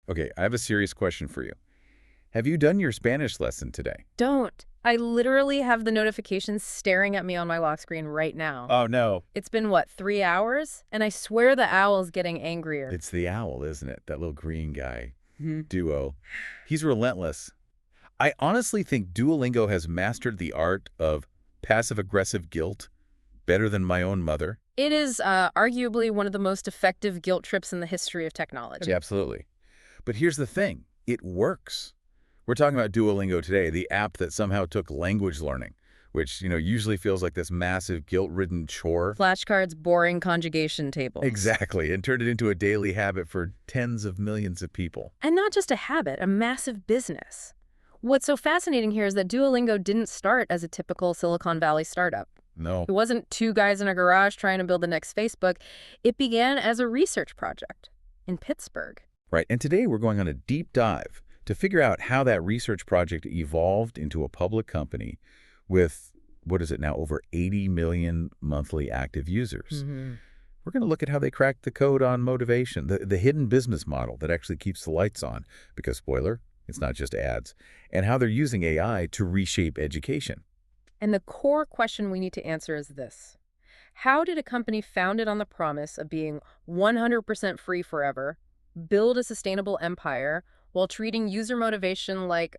Okay, I have a serious question for you. Have you done your Spanish lesson today? Don't. I literally have the notifications staring at me on my lock screen right now. Oh, no. It's been, what, 3 hours? And I swear the owl's getting angrier. It's the owl, isn't it? That little green guy. Hmm. Duo. He's relentless. I honestly think Duolingo has mastered the art of passive-aggressive guilt better than my own mother. It is arguably one of the most effective guilt trips in the history of technology. Yeah, absolutely. But here's the thing. It works. We're talking about Duolingo today, the app that somehow took language learning, which, usually feels like this massive guilt-ridden chore. Flashcards, boring conjugation tables. Exactly, and turned it into a daily habit for tens of millions of people. And not just a habit, a massive business. What's so fascinating here is that Duolingo didn't start as a typical Silicon Valley startup. No. It wasn't two guys in a garage trying to build the next Facebook. It began as a research project in Pittsburgh. Right, and today we're going on a deep dive to figure out how that research project evolved into a public company with, what is it now, over 80 million monthly active users. Mm-hmm. We're going to look at how they cracked the code on motivation, the hidden business model that actually keeps the lights on, because, spoiler, it's not just ads, and how they're using AI to reshape education. And the core question we need to answer is this. How did a company founded on the promise of being 100% free forever build a sustainable empire while treating user motivation like,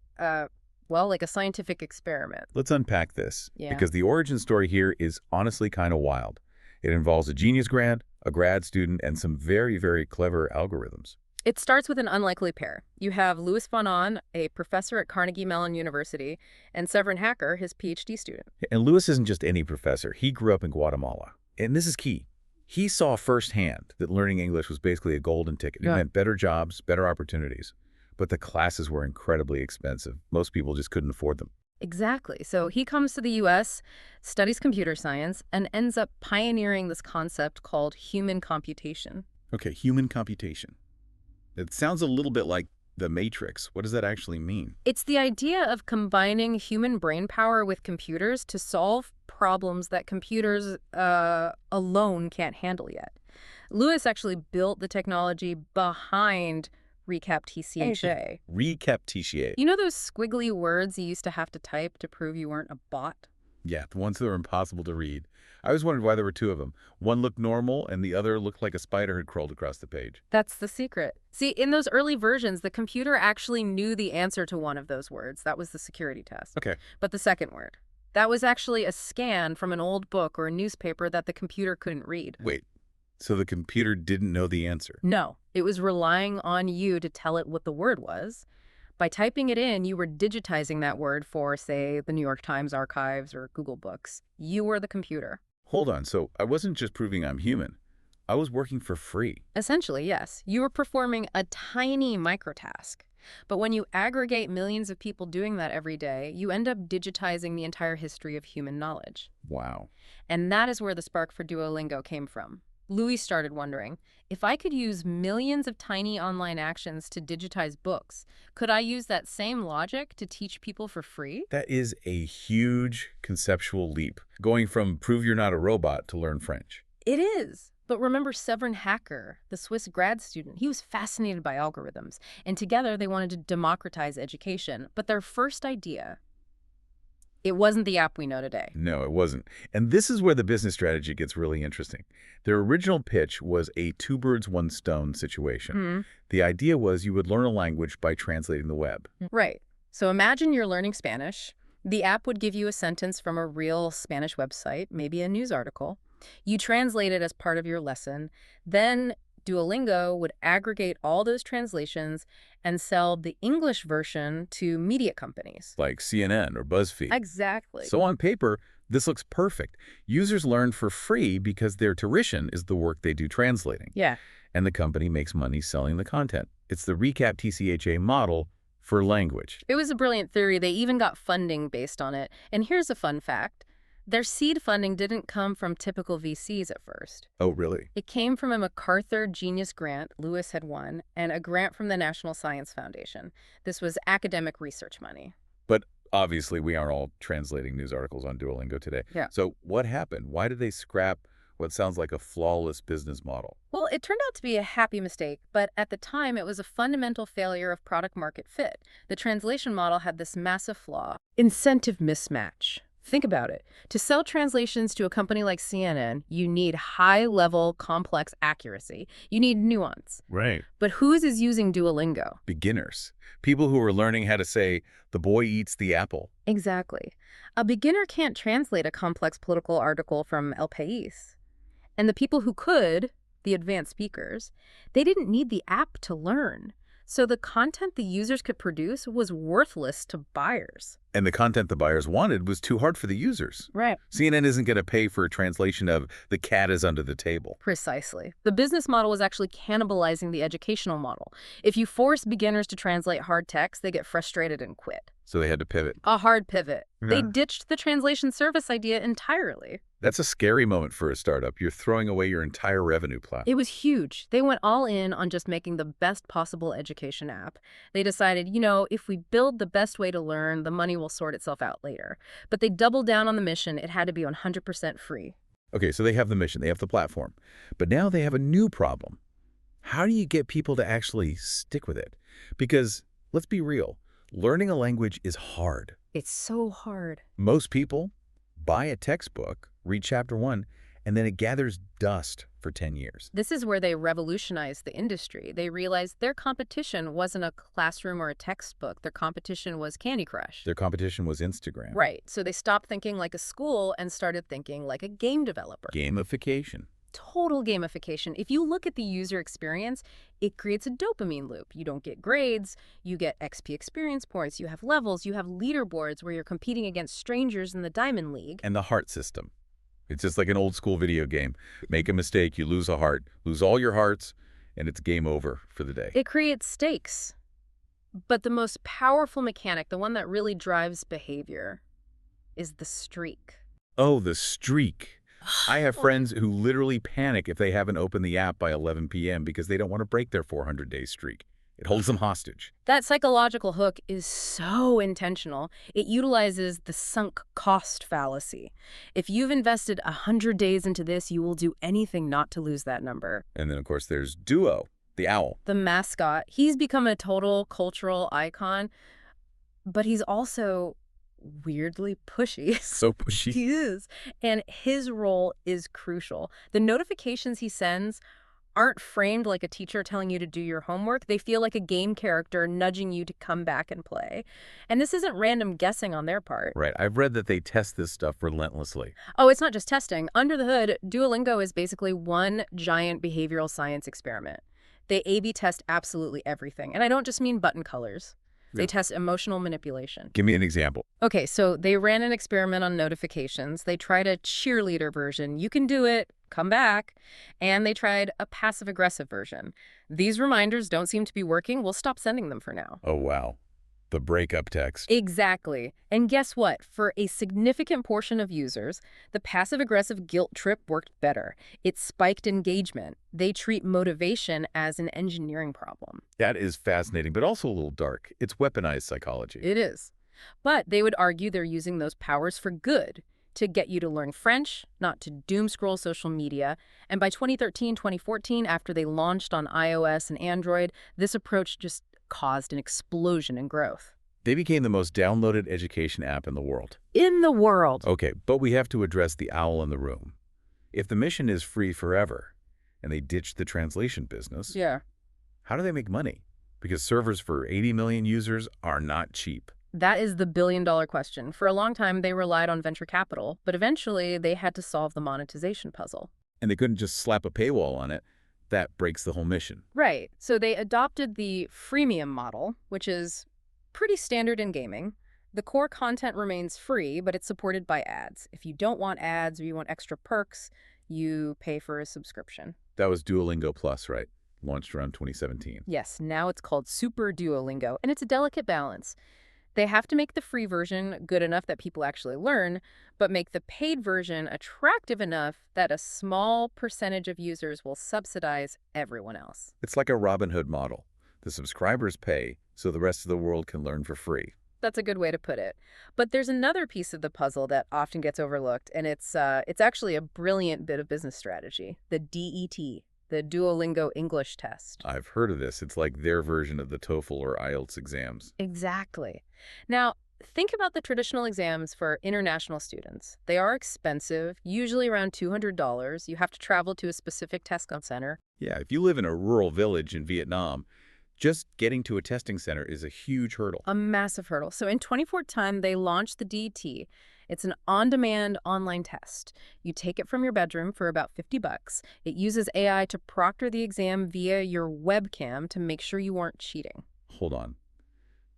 like a scientific experiment? Let's unpack this, Yeah. because the origin story here is honestly kind of wild. It involves a genius grant, a grad student, and some very, very clever algorithms. It starts with an unlikely pair. You have Louis von Ahn, a professor at Carnegie Mellon University, and Severin Hacker, his PhD student. And Lewis isn't just any professor. He grew up in Guatemala. And this is key. He saw firsthand that learning English was basically a golden ticket. It Yeah. meant better jobs, better opportunities. But the classes were incredibly expensive. Most people just couldn't afford them. Exactly. So he comes to the U.S., studies computer science, and ends up pioneering this concept called human computation. Okay, human computation. It sounds a little bit like the Matrix. What does that actually mean? It's the idea of combining human brain power with computers to solve problems that computers alone can't handle yet. Lewis actually built the technology behind Recap TCHA. Recap TCHA. You know those squiggly words you used to have to type to prove you weren't a bot? Yeah, the ones that were impossible to read. I always wondered why there were two of them. One looked normal, and the other looked like a spider had crawled across the page. That's the secret. See, in those early versions, the computer actually knew the answer to one of those words. That was the security test. Okay. But the second word, that was actually a scan from an old book or a newspaper that the computer couldn't read. Wait, so the computer didn't know the answer? No, it was relying on you to tell it what the word was. By typing it in, you were digitizing that word for, say, the New York Times archives or Google Books. You were the computer. Hold on, so I wasn't just proving I'm human. I was working for free. Essentially, yes. You were performing a tiny microtask. But when you aggregate millions of people doing that every day, you end up digitizing the entire history of human knowledge. Wow. And that is where the spark for Duolingo came from. Louis started wondering, if I could use millions of tiny online actions to digitize books, could I use that same logic to teach people for free? That is a huge conceptual leap, going from prove you're not a robot to learn French. It is. But remember Severin Hacker, the Swiss grad student, he was fascinated by algorithms, and together they wanted to democratize education. But their first idea, it wasn't the app we know today. No, it wasn't. And this is where the business strategy gets really interesting. Their original pitch was a two birds, one stone situation. The idea was you would learn a language by translating the web. Right. So imagine you're learning Spanish. The app would give you a sentence from a real Spanish website, maybe a news article. You translate it as part of your lesson. Then Duolingo would aggregate all those translations and sell the English version to media companies. Like CNN or BuzzFeed. Exactly. So on paper, this looks perfect. Users learn for free because their tuition is the work they do translating. Yeah. And the company makes money selling the content. It's the Recap TCHA model for language. It was a brilliant theory. They even got funding based on it. And here's a fun fact. Their seed funding didn't come from typical VCs at first. Oh, really? It came from a MacArthur Genius Grant Lewis had won and a grant from the National Science Foundation. This was academic research money. But obviously, we aren't all translating news articles on Duolingo today. Yeah. So what happened? Why did they scrap what sounds like a flawless business model. Well, it turned out to be a happy mistake, but at the time it was a fundamental failure of product market fit. The translation model had this massive flaw: incentive mismatch. Think about it. To sell translations to a company like CNN, you need high-level, complex accuracy. You need nuance. Right. But whose is using Duolingo? Beginners. People who are learning how to say, the boy eats the apple. Exactly. A beginner can't translate a complex political article from El País. And the people who could, the advanced speakers, they didn't need the app to learn. So the content the users could produce was worthless to buyers. And the content the buyers wanted was too hard for the users. Right. CNN isn't going to pay for a translation of "the cat is under the table." Precisely. The business model was actually cannibalizing the educational model. If you force beginners to translate hard text, they get frustrated and quit. So they had to pivot. A hard pivot. They Yeah. ditched the translation service idea entirely. That's a scary moment for a startup. You're throwing away your entire revenue plan. It was huge. They went all in on just making the best possible education app. They decided, if we build the best way to learn, the money will sort itself out later. But they doubled down on the mission. It had to be 100% free. Okay, so they have the mission, they have the platform. But now they have a new problem. How do you get people to actually stick with it? Because, let's be real, learning a language is hard. It's so hard. Most people buy a textbook, read chapter 1, and then it gathers dust for 10 years. This is where they revolutionized the industry. They realized their competition wasn't a classroom or a textbook. Their competition was Candy Crush. Their competition was Instagram. Right. So they stopped thinking like a school and started thinking like a game developer. Gamification. Total gamification. If you look at the user experience, it creates a dopamine loop. You don't get grades, you get XP experience points, you have levels, you have leaderboards where you're competing against strangers in the Diamond League. And the heart system. It's just like an old school video game. Make a mistake, you lose a heart, lose all your hearts, and it's game over for the day. It creates stakes. But the most powerful mechanic, the one that really drives behavior, is the streak. Oh, the streak. I have friends who literally panic if they haven't opened the app by 11 p.m. because they don't want to break their 400-day streak. It holds them hostage. That psychological hook is so intentional. It utilizes the sunk cost fallacy. If you've invested 100 days into this, you will do anything not to lose that number. And then, of course, there's Duo, the owl. The mascot, he's become a total cultural icon, but he's also weirdly pushy. So pushy. He is. And his role is crucial. The notifications he sends aren't framed like a teacher telling you to do your homework. They feel like a game character nudging you to come back and play. And this isn't random guessing on their part. Right. I've read that they test this stuff relentlessly. Oh, it's not just testing. Under the hood, Duolingo is basically one giant behavioral science experiment. They A/B test absolutely everything. And I don't just mean button colors. They test emotional manipulation. Give me an example. Okay, so they ran an experiment on notifications. They tried a cheerleader version. You can do it. Come back. And they tried a passive-aggressive version. These reminders don't seem to be working. We'll stop sending them for now. Oh, wow. The breakup text. Exactly. And guess what? For a significant portion of users, the passive-aggressive guilt trip worked better. It spiked engagement. They treat motivation as an engineering problem. That is fascinating, but also a little dark. It's weaponized psychology. It is. But they would argue they're using those powers for good, to get you to learn French, not to doom scroll social media. And by 2013, 2014, after they launched on iOS and Android, this approach just caused an explosion in growth. They became the most downloaded education app in the world. In the world. Okay, but we have to address the owl in the room. If the mission is free forever, and they ditched the translation business, Yeah. how do they make money? Because servers for 80 million users are not cheap. That is the billion-dollar question. For a long time, they relied on venture capital, but eventually they had to solve the monetization puzzle. And they couldn't just slap a paywall on it. That breaks the whole mission. Right. So they adopted the freemium model, which is pretty standard in gaming. The core content remains free, but it's supported by ads. If you don't want ads or you want extra perks, you pay for a subscription. That was Duolingo Plus, right? Launched around 2017. Yes, now it's called Super Duolingo, and it's a delicate balance. They have to make the free version good enough that people actually learn, but make the paid version attractive enough that a small percentage of users will subsidize everyone else. It's like a Robin Hood model. The subscribers pay, so the rest of the world can learn for free. That's a good way to put it. But there's another piece of the puzzle that often gets overlooked, and it's actually a brilliant bit of business strategy, the DET, the Duolingo English Test. I've heard of this. It's like their version of the TOEFL or IELTS exams. Exactly. Now, think about the traditional exams for international students. They are expensive, usually around $200. You have to travel to a specific test center. Yeah, if you live in a rural village in Vietnam, just getting to a testing center is a huge hurdle. A massive hurdle. So in 2014, they launched the DET. It's an on-demand online test. You take it from your bedroom for about $50. It uses AI to proctor the exam via your webcam to make sure you weren't cheating. Hold on.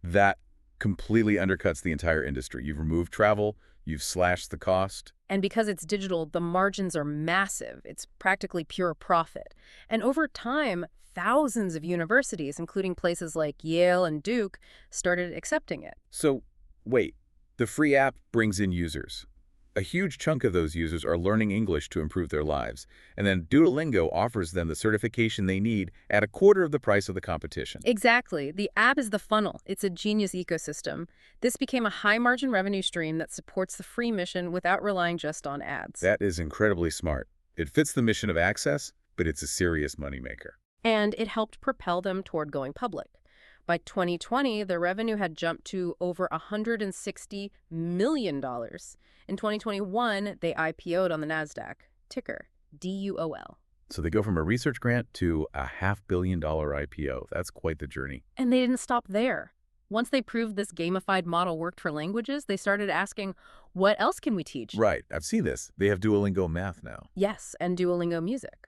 That completely undercuts the entire industry. You've removed travel, you've slashed the cost. And because it's digital, the margins are massive. It's practically pure profit. And over time, thousands of universities, including places like Yale and Duke, started accepting it. So, wait, the free app brings in users. A huge chunk of those users are learning English to improve their lives, and then Duolingo offers them the certification they need at a quarter of the price of the competition. Exactly. The app is the funnel. It's a genius ecosystem. This became a high-margin revenue stream that supports the free mission without relying just on ads. That is incredibly smart. It fits the mission of access, but it's a serious moneymaker. And it helped propel them toward going public. By 2020, their revenue had jumped to over $160 million. In 2021, they IPO'd on the NASDAQ, ticker DUOL. So they go from a research grant to a $500 million IPO. That's quite the journey. And they didn't stop there. Once they proved this gamified model worked for languages, they started asking, what else can we teach? Right, I've seen this. They have Duolingo Math now. Yes, and Duolingo Music.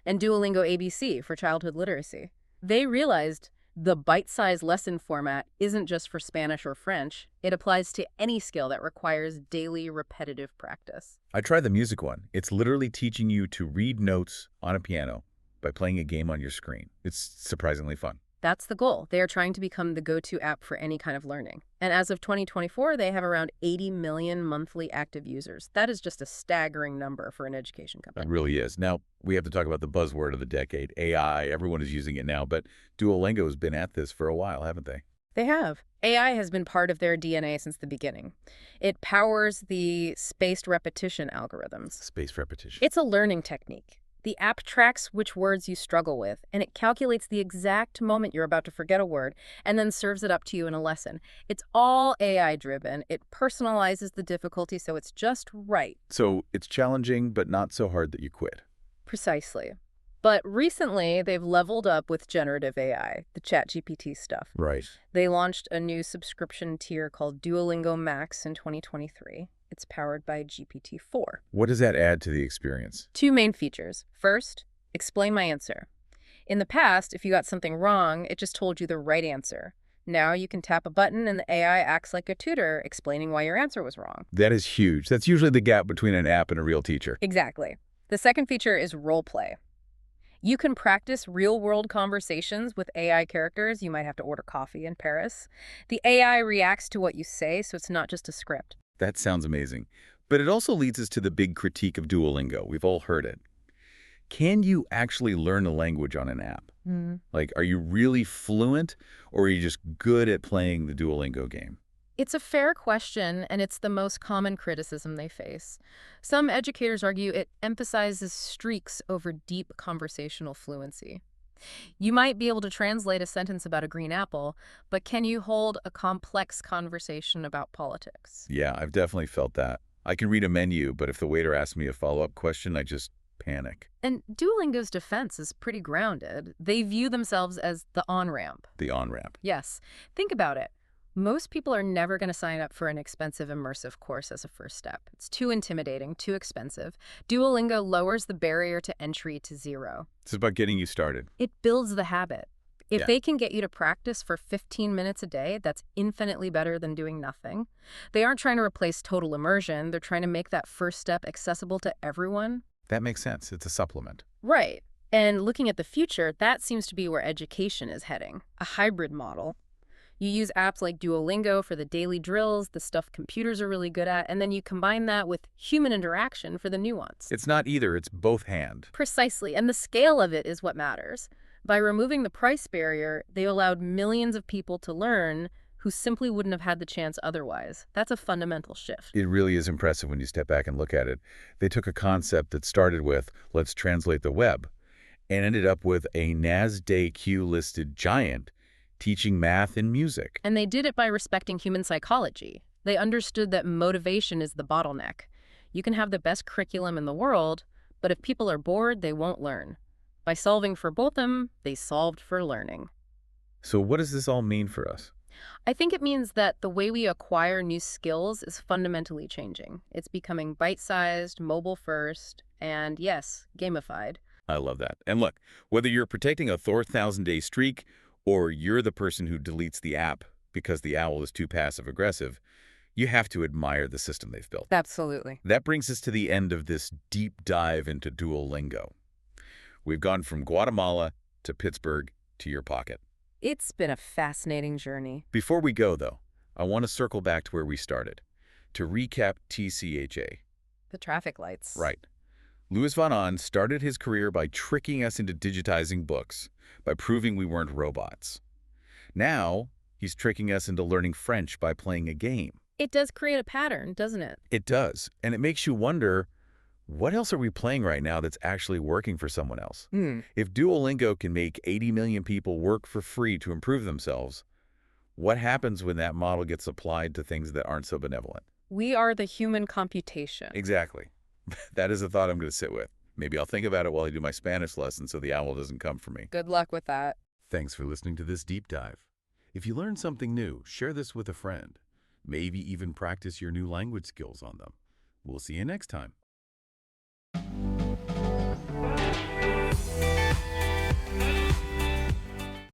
And Duolingo ABC for childhood literacy. They realized the bite-sized lesson format isn't just for Spanish or French. It applies to any skill that requires daily repetitive practice. I tried the music one. It's literally teaching you to read notes on a piano by playing a game on your screen. It's surprisingly fun. That's the goal. They are trying to become the go-to app for any kind of learning. And as of 2024, they have around 80 million monthly active users. That is just a staggering number for an education company. It really is. Now, we have to talk about the buzzword of the decade, AI. Everyone is using it now, but Duolingo has been at this for a while, haven't they? They have. AI has been part of their DNA since the beginning. It powers the spaced repetition algorithms. Spaced repetition. It's a learning technique. The app tracks which words you struggle with, and it calculates the exact moment you're about to forget a word, and then serves it up to you in a lesson. It's all AI-driven. It personalizes the difficulty so it's just right. So it's challenging, but not so hard that you quit. Precisely. But recently, they've leveled up with generative AI, the ChatGPT stuff. Right. They launched a new subscription tier called Duolingo Max in 2023. It's powered by GPT-4. What does that add to the experience? Two main features. First, explain my answer. In the past, if you got something wrong, it just told you the right answer. Now you can tap a button and the AI acts like a tutor, explaining why your answer was wrong. That is huge. That's usually the gap between an app and a real teacher. Exactly. The second feature is role play. You can practice real-world conversations with AI characters. You might have to order coffee in Paris. The AI reacts to what you say, so it's not just a script. That sounds amazing. But it also leads us to the big critique of Duolingo. We've all heard it. Can you actually learn a language on an app? Like, are you really fluent, or are you just good at playing the Duolingo game? It's a fair question, and it's the most common criticism they face. Some educators argue it emphasizes streaks over deep conversational fluency. You might be able to translate a sentence about a green apple, but can you hold a complex conversation about politics? Yeah, I've definitely felt that. I can read a menu, but if the waiter asks me a follow-up question, I just panic. And Duolingo's defense is pretty grounded. They view themselves as the on-ramp. The on-ramp. Yes. Think about it. Most people are never going to sign up for an expensive immersive course as a first step. It's too intimidating, too expensive. Duolingo lowers the barrier to entry to zero. It's about getting you started. It builds the habit. If Yeah. they can get you to practice for 15 minutes a day, that's infinitely better than doing nothing. They aren't trying to replace total immersion. They're trying to make that first step accessible to everyone. That makes sense. It's a supplement. Right. And looking at the future, that seems to be where education is heading, a hybrid model. You use apps like Duolingo for the daily drills, the stuff computers are really good at, and then you combine that with human interaction for the nuance. It's not either. It's both hand. Precisely, and the scale of it is what matters. By removing the price barrier, they allowed millions of people to learn who simply wouldn't have had the chance otherwise. That's a fundamental shift. It really is impressive when you step back and look at it. They took a concept that started with, let's translate the web, and ended up with a NASDAQ-listed giant teaching math and music. And they did it by respecting human psychology. They understood that motivation is the bottleneck. You can have the best curriculum in the world, but if people are bored, they won't learn. By solving for both of them, they solved for learning. So what does this all mean for us? I think it means that the way we acquire new skills is fundamentally changing. It's becoming bite-sized, mobile-first, and yes, gamified. I love that. And look, whether you're protecting a 4,000-day streak or you're the person who deletes the app because the owl is too passive-aggressive, you have to admire the system they've built. Absolutely. That brings us to the end of this deep dive into Duolingo. We've gone from Guatemala to Pittsburgh to your pocket. It's been a fascinating journey. Before we go, though, I want to circle back to where we started. To recap TCHA. The traffic lights. Right. Louis Van Ahn started his career by tricking us into digitizing books, by proving we weren't robots. Now, he's tricking us into learning French by playing a game. It does create a pattern, doesn't it? It does, and it makes you wonder, what else are we playing right now that's actually working for someone else? If Duolingo can make 80 million people work for free to improve themselves, what happens when that model gets applied to things that aren't so benevolent? We are the human computation. Exactly. That is a thought I'm going to sit with. Maybe I'll think about it while I do my Spanish lesson so the owl doesn't come for me. Good luck with that. Thanks for listening to this deep dive. If you learned something new, share this with a friend. Maybe even practice your new language skills on them. We'll see you next time.